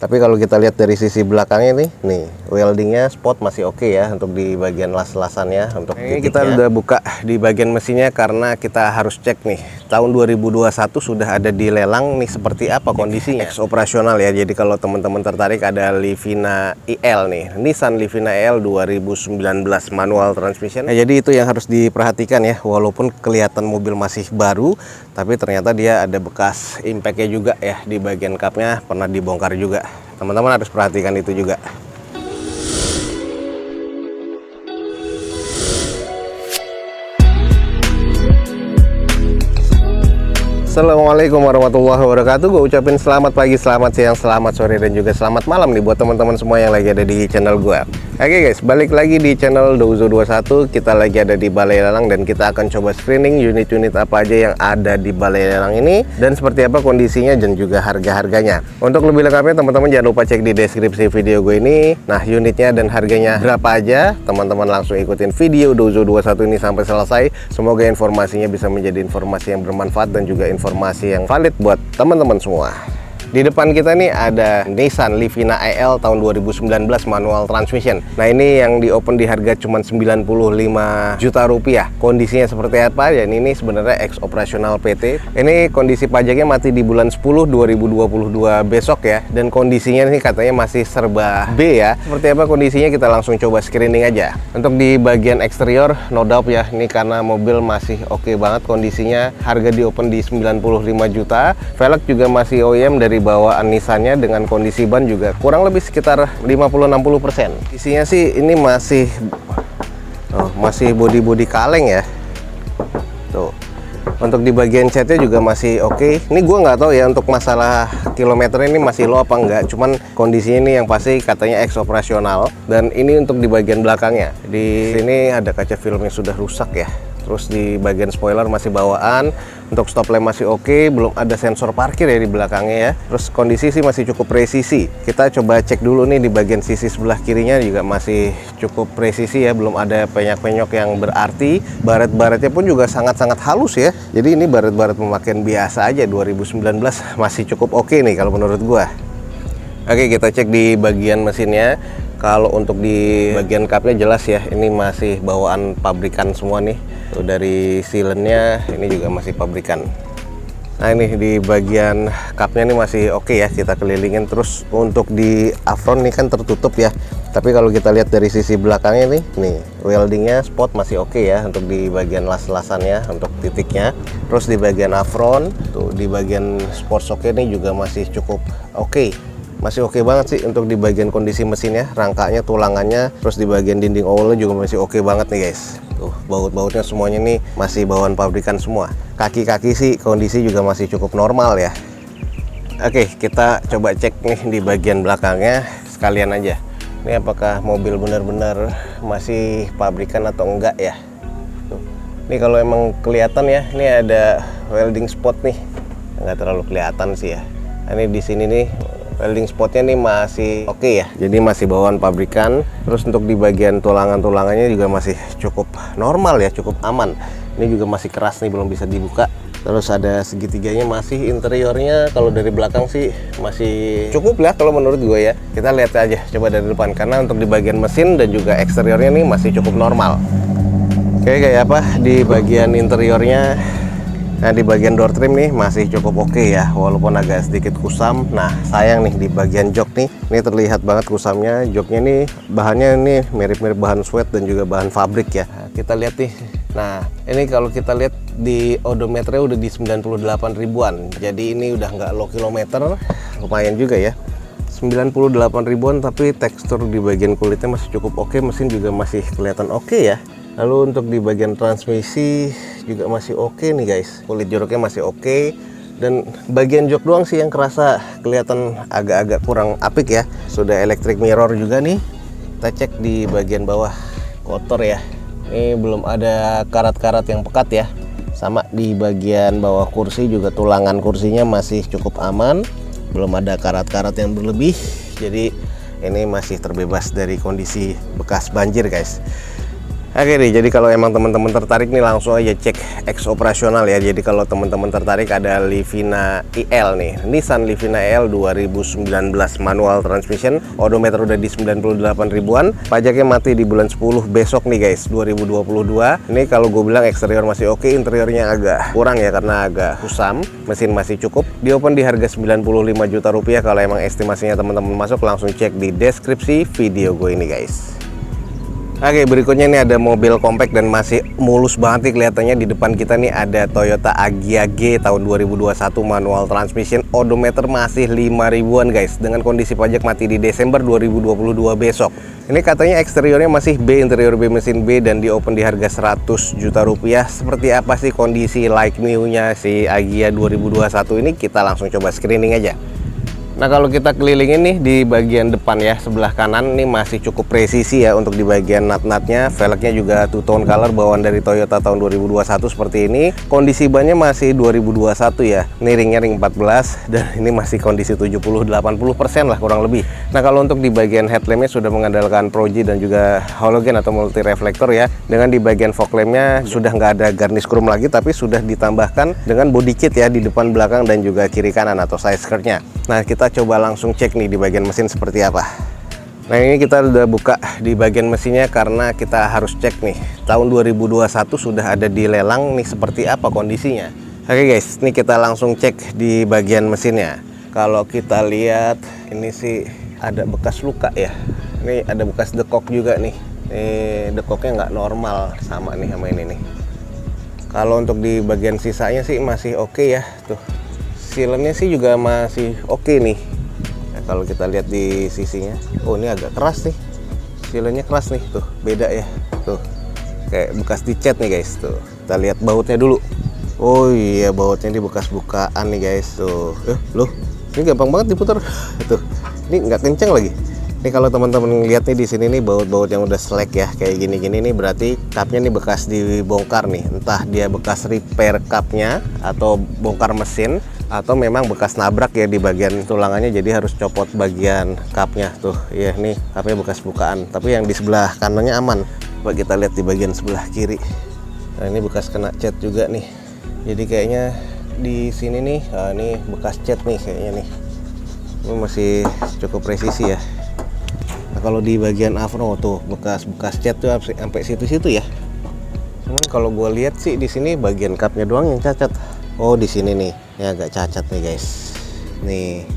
Tapi kalau kita lihat dari sisi belakangnya nih weldingnya spot masih oke ya untuk di bagian las-lasannya. Untuk ini kita udah buka di bagian mesinnya karena kita harus cek nih tahun 2021 sudah ada di lelang nih seperti apa kondisinya. Operasional ya. Jadi kalau teman-teman tertarik ada Livina IL nih, Nissan Livina IL 2019 manual transmission. Nah, jadi itu yang harus diperhatikan ya. Walaupun kelihatan mobil masih baru, tapi ternyata dia ada bekas impact-nya juga ya di bagian kapnya pernah dibongkar juga. Teman-teman harus perhatikan itu juga. Assalamualaikum warahmatullahi wabarakatuh. Gue ucapin selamat pagi, selamat siang, selamat sore, dan juga selamat malam nih buat teman-teman semua yang lagi ada di channel gue. Oke guys, balik lagi di channel Douzo21. Kita lagi ada di balai lelang dan kita akan coba screening unit-unit apa aja yang ada di balai lelang ini dan seperti apa kondisinya dan juga harga-harganya. Untuk lebih lengkapnya teman-teman jangan lupa cek di deskripsi video gue ini. Nah, unitnya dan harganya berapa aja, teman-teman langsung ikutin video Douzo21 ini sampai selesai. Semoga informasinya bisa menjadi informasi yang bermanfaat dan juga informasi yang valid buat teman-teman semua. Di depan kita nih ada Nissan Livina IL tahun 2019 manual transmission. Nah, ini yang di open di harga cuma 95 juta rupiah. Kondisinya seperti apa? Dan ini sebenarnya ex operasional PT. Ini kondisi pajaknya mati di bulan 10 2022 besok ya. Dan kondisinya nih katanya masih serba B ya. Seperti apa kondisinya kita langsung coba screening aja. Untuk di bagian eksterior no doubt ya. Ini karena mobil masih oke banget kondisinya. Harga di open di 95 juta. Velg juga masih OEM dari bawaan Nissannya dengan kondisi ban juga kurang lebih sekitar 50-60%. Isinya sih ini masih bodi kaleng ya. Tuh. Untuk di bagian catnya juga masih oke. Ini gua nggak tahu ya untuk masalah kilometer ini masih low apa enggak. Cuman kondisinya ini yang pasti katanya ex operasional. Dan ini untuk di bagian belakangnya. Di sini ada kaca film yang sudah rusak ya. Terus di bagian spoiler masih bawaan. Untuk stop lamp masih oke, belum ada sensor parkir ya di belakangnya ya. Terus kondisi sih masih cukup presisi. Kita coba cek dulu nih di bagian sisi sebelah kirinya juga masih cukup presisi ya, belum ada penyok-penyok yang berarti. Baret-baretnya pun juga sangat-sangat halus ya. Jadi ini baret-baret pemakaian biasa aja 2019 masih cukup oke nih kalau menurut gua. Oke, kita cek di bagian mesinnya. Kalau untuk di bagian kapnya jelas ya, ini masih bawaan pabrikan semua nih. Tuh, dari sealannya ini juga masih pabrikan. Nah, ini di bagian kapnya ini masih oke ya, kita kelilingin. Terus untuk di apron ini kan tertutup ya. Tapi kalau kita lihat dari sisi belakangnya nih weldingnya spot masih oke ya untuk di bagian las-lasannya untuk titiknya. Terus di bagian apron, tuh di bagian sport shocknya ini juga masih cukup oke. Masih oke banget sih untuk di bagian kondisi mesinnya, rangkanya, tulangannya, terus di bagian dinding owlnya juga masih oke banget nih guys. Tuh, baut-bautnya semuanya nih masih bawaan pabrikan semua. Kaki-kaki sih kondisi juga masih cukup normal ya. Oke, kita coba cek nih di bagian belakangnya sekalian aja. Ini apakah mobil benar-benar masih pabrikan atau enggak ya. Tuh. Ini kalau emang kelihatan ya, ini ada welding spot nih. Nggak terlalu kelihatan sih ya. Ini di sini nih welding spotnya nih masih oke ya, jadi masih bawaan pabrikan. Terus untuk di bagian tulangannya juga masih cukup normal ya, cukup aman. Ini juga masih keras nih, belum bisa dibuka. Terus ada segitiganya masih, interiornya kalau dari belakang sih masih cukup ya kalau menurut gue ya. Kita lihat aja coba dari depan, karena untuk di bagian mesin dan juga eksteriornya nih masih cukup normal. Oke, kayak apa di bagian interiornya. Nah, di bagian door trim nih masih cukup oke ya, walaupun agak sedikit kusam. Nah, sayang nih di bagian jok nih, ini terlihat banget kusamnya. Joknya nih bahannya nih mirip-mirip bahan sweat dan juga bahan fabrik ya. Nah, kita lihat nih. Nah, ini kalau kita lihat di odometernya udah di 98 ribuan. Jadi ini udah nggak low kilometer, lumayan juga ya. 98 ribuan, tapi tekstur di bagian kulitnya masih cukup oke. Mesin juga masih kelihatan oke ya. Lalu untuk di bagian transmisi juga masih oke nih guys. Kulit joroknya masih oke. Dan bagian jok doang sih yang kerasa kelihatan agak-agak kurang apik ya. Sudah electric mirror juga nih. Kita cek di bagian bawah, kotor ya. Ini belum ada karat-karat yang pekat ya. Sama di bagian bawah kursi juga, tulangan kursinya masih cukup aman. Belum ada karat-karat yang berlebih. Jadi ini masih terbebas dari kondisi bekas banjir guys. Oke nih, jadi kalau emang teman-teman tertarik nih langsung aja cek X operasional ya. Jadi kalau teman-teman tertarik ada Livina IL nih, Nissan Livina IL 2019 manual transmission, odometer udah di 98 ribuan, pajaknya mati di bulan 10 besok nih guys, 2022. Ini kalau gue bilang eksterior masih oke, interiornya agak kurang ya karena agak kusam, mesin masih cukup. Di open di harga 95 juta rupiah. Kalau emang estimasinya teman-teman masuk langsung cek di deskripsi video gue ini guys. Oke, berikutnya ini ada mobil compact dan masih mulus banget nih kelihatannya. Di depan kita nih ada Toyota Agya G tahun 2021 manual transmission, odometer masih 5 ribuan guys, dengan kondisi pajak mati di Desember 2022 besok. Ini katanya eksteriornya masih B, interior B, mesin B, dan di open di harga 100 juta rupiah. Seperti apa sih kondisi like new-nya si Agya 2021 ini? Kita langsung coba screening aja. Nah, kalau kita kelilingin nih di bagian depan ya, sebelah kanan ini masih cukup presisi ya untuk di bagian nut-nutnya. Velgnya juga two tone color bawaan dari Toyota tahun 2021 seperti ini. Kondisi bannya masih 2021 ya. Ini ringnya ring 14 dan ini masih kondisi 70-80% lah kurang lebih. Nah, kalau untuk di bagian headlampnya sudah mengandalkan Pro-G dan juga halogen atau multi reflektor ya. Dengan di bagian fog lampnya sudah nggak ada garnish chrome lagi, tapi sudah ditambahkan dengan body kit ya di depan, belakang, dan juga kiri kanan atau side skirtnya. Nah, kita coba langsung cek nih di bagian mesin seperti apa. Nah, ini kita udah buka di bagian mesinnya karena kita harus cek nih tahun 2021 sudah ada di lelang nih seperti apa kondisinya. Oke guys, ini kita langsung cek di bagian mesinnya. Kalau kita lihat ini sih ada bekas luka ya. Ini ada bekas dekok juga nih. Ini dekoknya nggak normal sama nih sama ini nih. Kalau untuk di bagian sisanya sih masih oke ya tuh. Sealannya sih juga masih oke nih. Nah, kalau kita lihat di sisinya, oh ini agak keras nih. Sealannya keras nih, tuh beda ya. Tuh kayak bekas dicat nih guys. Tuh kita lihat bautnya dulu. Oh iya, bautnya di bekas bukaan nih guys. Tuh, loh, ini gampang banget diputar. Tuh, ini nggak kenceng lagi. Ini kalau teman-teman lihat nih di sini nih baut-baut yang udah slack ya kayak gini-gini nih, berarti cupnya nih bekas dibongkar nih. Entah dia bekas repair cupnya atau bongkar mesin, atau memang bekas nabrak ya di bagian tulangannya, jadi harus copot bagian cupnya tuh ya. Nih cupnya bekas bukaan, tapi yang di sebelah kanannya aman. Coba kita lihat di bagian sebelah kiri. Nah, ini bekas kena cat juga nih, jadi kayaknya di sini nih, nah, ini bekas cat nih kayaknya nih. Ini masih cukup presisi ya. Nah, kalau di bagian afro tuh bekas cat tuh sampai situ-situ ya. Cuman kalau gue lihat sih di sini bagian cupnya doang yang cacat. Oh, di sini nih, ini agak cacat nih guys. Nih,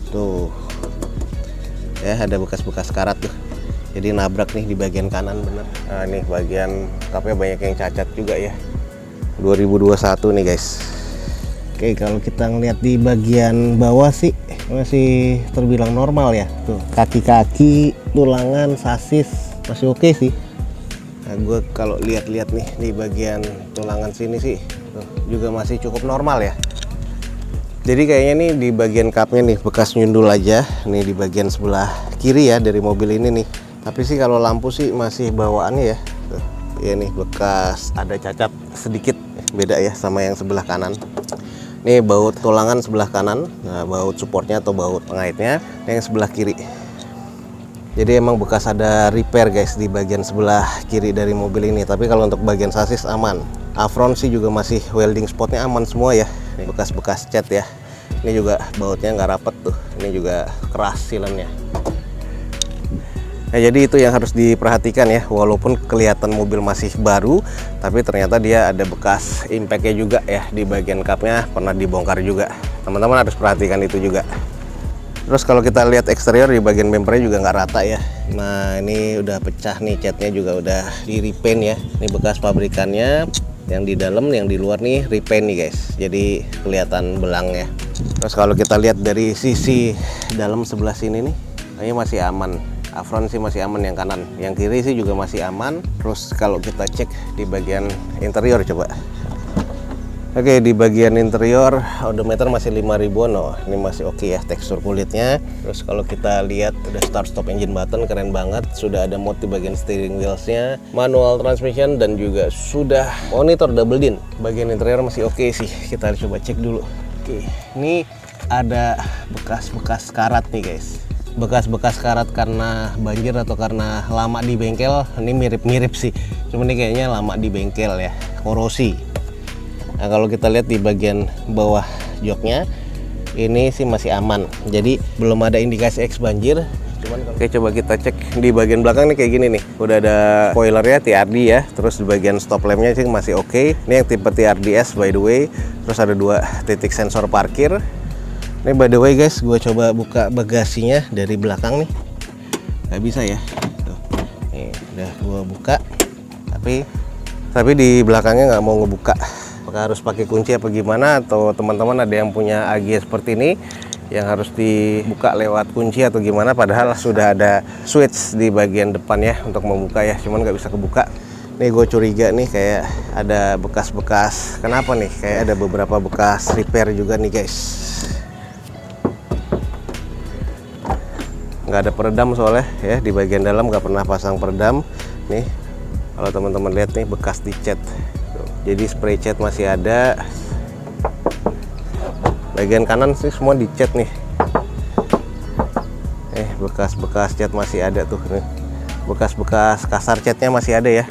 tuh, ya ada bekas-bekas karat tuh. Jadi nabrak nih di bagian kanan bener. Nah, nih bagian cupnya banyak yang cacat juga ya. 2021 nih guys. Oke, kalau kita ngeliat di bagian bawah sih masih terbilang normal ya. Tuh, kaki-kaki, tulangan, sasis masih oke sih. Nah, gue kalau lihat-lihat nih di bagian tulangan sini sih tuh, juga masih cukup normal ya. Jadi kayaknya nih di bagian cupnya nih bekas nyundul aja nih di bagian sebelah kiri ya dari mobil ini nih. Tapi sih kalau lampu sih masih bawaannya ya. Tuh, ya nih bekas ada cacat sedikit, beda ya sama yang sebelah kanan. Nih baut tulangan sebelah kanan, nah baut supportnya atau baut pengaitnya yang sebelah kiri. Jadi emang bekas ada repair guys di bagian sebelah kiri dari mobil ini. Tapi kalau untuk bagian sasis aman. Afron sih juga masih welding spotnya aman semua ya. Ini bekas-bekas cat ya. Ini juga bautnya nggak rapet tuh. Ini juga keras silennya. Nah, jadi itu yang harus diperhatikan ya. Walaupun kelihatan mobil masih baru, tapi ternyata dia ada bekas impactnya juga ya di bagian cupnya, pernah dibongkar juga. Teman-teman harus perhatikan itu juga. Terus kalau kita lihat eksterior di bagian bumpernya juga nggak rata ya. Nah, ini udah pecah nih, catnya juga udah di repaint ya. Ini bekas pabrikannya, yang di dalam, yang di luar nih repaint nih guys. Jadi kelihatan belangnya. Terus kalau kita lihat dari sisi dalam sebelah sini nih, ini masih aman. Afron sih masih aman yang kanan, yang kiri sih juga masih aman. Terus kalau kita cek di bagian interior coba. Oke, di bagian interior odometer masih 5 ribuan. Oh, ini masih oke ya tekstur kulitnya. Terus kalau kita lihat udah start stop engine button, keren banget. Sudah ada mode di bagian steering wheelsnya, manual transmission, dan juga sudah monitor double din. Bagian interior masih oke sih. Kita coba cek dulu. Oke, ini ada bekas-bekas karat nih guys. bekas-bekas karat karena banjir atau karena lama di bengkel. Ini mirip-mirip sih, cuma ini kayaknya lama di bengkel ya, korosi. Nah kalau kita lihat di bagian bawah joknya ini sih masih aman, jadi belum ada indikasi eks banjir. Oke, coba kita cek di bagian belakang nih kayak gini nih. Udah ada spoilernya TRD ya. Terus di bagian stop lampnya sih masih oke. Ini yang tipe TRDS by the way. Terus ada 2 titik sensor parkir. Ini by the way guys, gue coba buka bagasinya dari belakang nih. Gak bisa ya. Tuh. Nih, udah gue buka. Tapi di belakangnya nggak mau ngebuka. Apakah harus pakai kunci apa gimana? Atau teman-teman ada yang punya AG seperti ini yang harus dibuka lewat kunci atau gimana, padahal sudah ada switch di bagian depan ya untuk membuka ya, cuman nggak bisa kebuka. Nih gue curiga nih kayak ada bekas-bekas, kenapa nih kayak ada beberapa bekas repair juga nih guys. Nggak ada peredam soalnya ya, di bagian dalam nggak pernah pasang peredam. Nih kalau teman-teman lihat nih bekas dicat, jadi spray cat masih ada. Bagian kanan sih semua dicat nih. Bekas-bekas cat masih ada tuh nih. Bekas-bekas kasar catnya masih ada ya.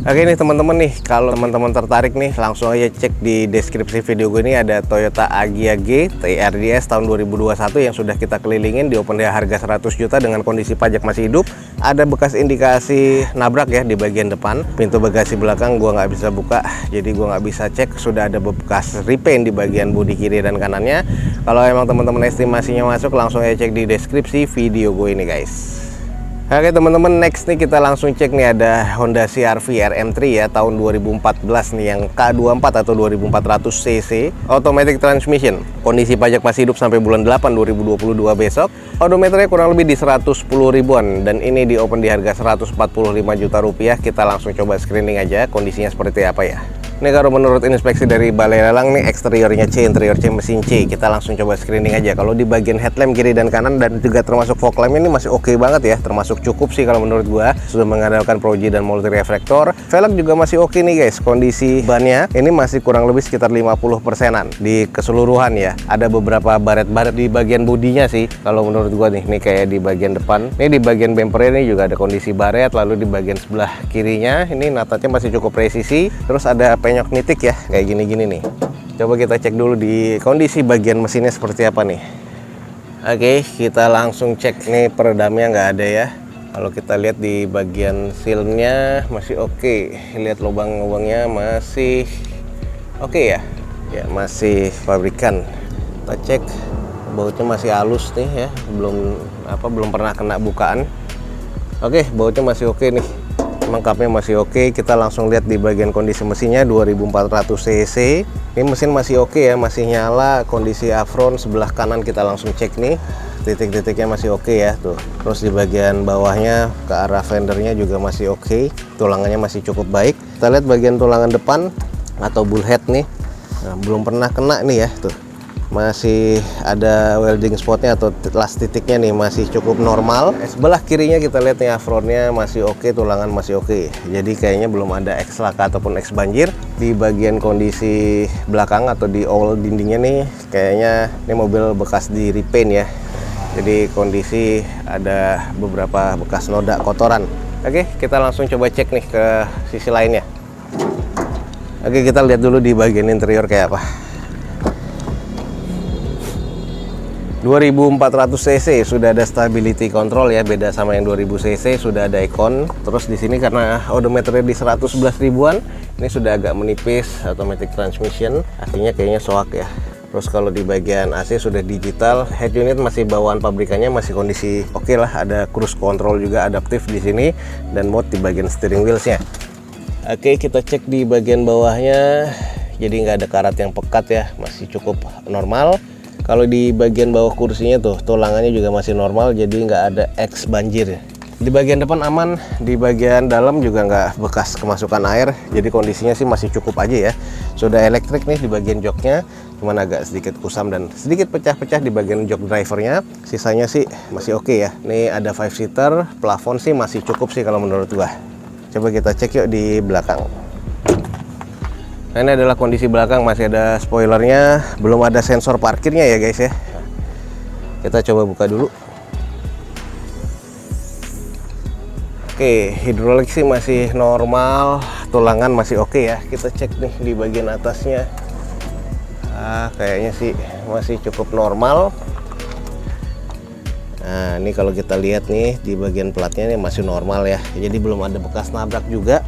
Oke nih teman-teman nih, kalau teman-teman tertarik nih langsung aja cek di deskripsi video gue ini ada Toyota Agya G TRDS tahun 2021 yang sudah kita kelilingin di open day harga 100 juta dengan kondisi pajak masih hidup. Ada bekas indikasi nabrak ya di bagian depan. Pintu bagasi belakang gua nggak bisa buka, jadi gua nggak bisa cek. Sudah ada bekas repaint di bagian bodi kiri dan kanannya. Kalau emang teman-teman estimasinya masuk, langsung aja cek di deskripsi video gue ini guys. Oke teman-teman, next nih kita langsung cek nih ada Honda CR-V RM3 ya tahun 2014 nih yang K24 atau 2400 cc automatic transmission. Kondisi pajak masih hidup sampai bulan 8 2022 besok. Odometernya kurang lebih di 110 ribuan dan ini di open di harga 145 juta rupiah. Kita langsung coba screening aja kondisinya seperti apa ya. Ini kalau menurut inspeksi dari balai lelang nih eksteriornya C, interior C, mesin C. Kita langsung coba screening aja. Kalau di bagian headlamp kiri dan kanan dan juga termasuk fog lamp ini masih oke banget ya. Termasuk cukup sih kalau menurut gua. Sudah mengandalkan Proji dan multi reflektor. Velg juga masih oke nih guys. Kondisi bannya ini masih kurang lebih sekitar 50%-an di keseluruhan ya. Ada beberapa baret-baret di bagian bodinya sih. Kalau menurut gua nih kayak di bagian depan. Ini di bagian bumper ini juga ada kondisi baret. Lalu di bagian sebelah kirinya ini natatnya masih cukup presisi. Terus ada penyok nitik ya, kayak gini-gini nih. Coba kita cek dulu di kondisi bagian mesinnya seperti apa nih. Oke, kita langsung cek nih peredamnya nggak ada ya. Kalau kita lihat di bagian sealnya masih oke. Lihat lubang-lubangnya masih oke ya. Ya, masih pabrikan. Kita cek bautnya masih halus nih ya, belum pernah kena bukaan. Oke, bautnya masih oke nih. Lengkapnya masih oke. Kita langsung lihat di bagian kondisi mesinnya 2400 cc. Ini mesin masih oke ya, masih nyala. Kondisi afron sebelah kanan kita langsung cek nih. Titik-titiknya masih oke ya tuh. Terus di bagian bawahnya ke arah fendernya juga masih oke. Tulangannya masih cukup baik. Kita lihat bagian tulangan depan atau bullhead nih. Nah, belum pernah kena nih ya tuh. Masih ada welding spotnya atau las titiknya nih masih cukup normal. Sebelah kirinya kita lihat nih afronnya masih oke, tulangan masih oke. Jadi kayaknya belum ada eks laka ataupun eks banjir. Di bagian kondisi belakang atau di all dindingnya nih kayaknya ini mobil bekas di repaint ya. Jadi kondisi ada beberapa bekas noda kotoran. Oke, kita langsung coba cek nih ke sisi lainnya. Oke, kita lihat dulu di bagian interior kayak apa. 2400 cc sudah ada stability control ya, beda sama yang 2000 cc sudah ada ikon. Terus di sini karena odometernya di 111 ribuan, ini sudah agak menipis automatic transmission, artinya kayaknya soak ya. Terus kalau di bagian AC sudah digital, head unit masih bawaan pabrikannya, masih kondisi oke lah. Ada cruise control juga adaptif di sini dan mode di bagian steering wheelsnya. Oke, kita cek di bagian bawahnya, jadi nggak ada karat yang pekat ya, masih cukup normal. Kalau di bagian bawah kursinya tuh tulangannya juga masih normal, jadi nggak ada eks banjir. Di bagian depan aman, di bagian dalam juga nggak bekas kemasukan air, jadi kondisinya sih masih cukup aja ya. Sudah elektrik nih di bagian joknya, cuman agak sedikit kusam dan sedikit pecah-pecah di bagian jok drivernya. Sisanya sih masih oke ya. Ini ada 5 seater, plafon sih masih cukup sih kalau menurut gua. Coba kita cek yuk di belakang. Nah, ini adalah kondisi belakang, masih ada spoilernya, belum ada sensor parkirnya ya guys ya. Kita coba buka dulu. Oke, hidrolik sih masih normal, tulangan masih oke ya. Kita cek nih di bagian atasnya. Kayaknya sih masih cukup normal. Nah, ini kalau kita lihat nih di bagian platnya ini masih normal ya. Jadi belum ada bekas nabrak juga.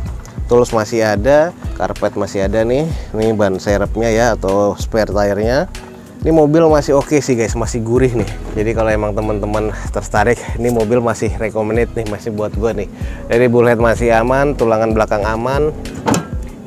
Tools masih ada, karpet masih ada nih. Ini ban serepnya ya atau spare tire-nya. Ini mobil masih oke sih guys, masih gurih nih. Jadi kalau emang teman-teman tertarik, ini mobil masih recommended nih, masih buat gua nih. Jadi bullhead masih aman, tulangan belakang aman.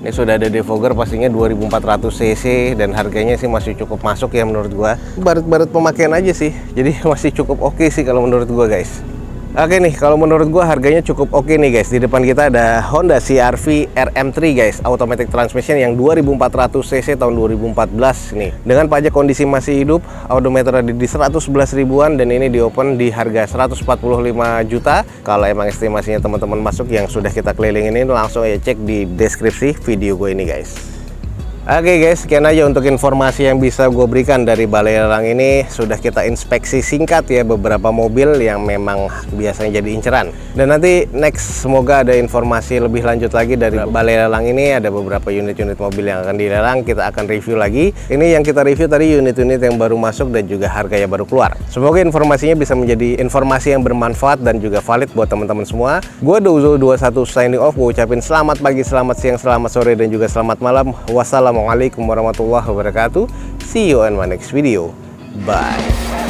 Ini sudah ada defogger pastinya 2400 cc dan harganya sih masih cukup masuk ya menurut gua. Baret-baret pemakaian aja sih. Jadi masih cukup oke sih kalau menurut gua guys. Oke nih, kalau menurut gua harganya cukup oke nih guys. Di depan kita ada Honda CR-V RM3 guys, automatic transmission yang 2400 cc tahun 2014 nih. Dengan pajak kondisi masih hidup, odometer ada di 111 ribuan dan ini di open di harga 145 juta. Kalau emang estimasinya teman-teman masuk yang sudah kita kelilingin ini, langsung aja cek di deskripsi video gue ini guys. Oke guys, sekian aja untuk informasi yang bisa gue berikan dari Balai Lelang ini. Sudah kita inspeksi singkat ya beberapa mobil yang memang biasanya jadi inceran. Dan nanti next semoga ada informasi lebih lanjut lagi dari Balai Lelang ini. Ada beberapa unit-unit mobil yang akan dilelang, kita akan review lagi. Ini yang kita review tadi unit-unit yang baru masuk dan juga harganya baru keluar. Semoga informasinya bisa menjadi informasi yang bermanfaat dan juga valid buat teman-teman semua. Gue Dozo21 signing off. Gue ucapin selamat pagi, selamat siang, selamat sore dan juga selamat malam. Wassalamualaikum warahmatullahi wabarakatuh. See you on my next video. Bye.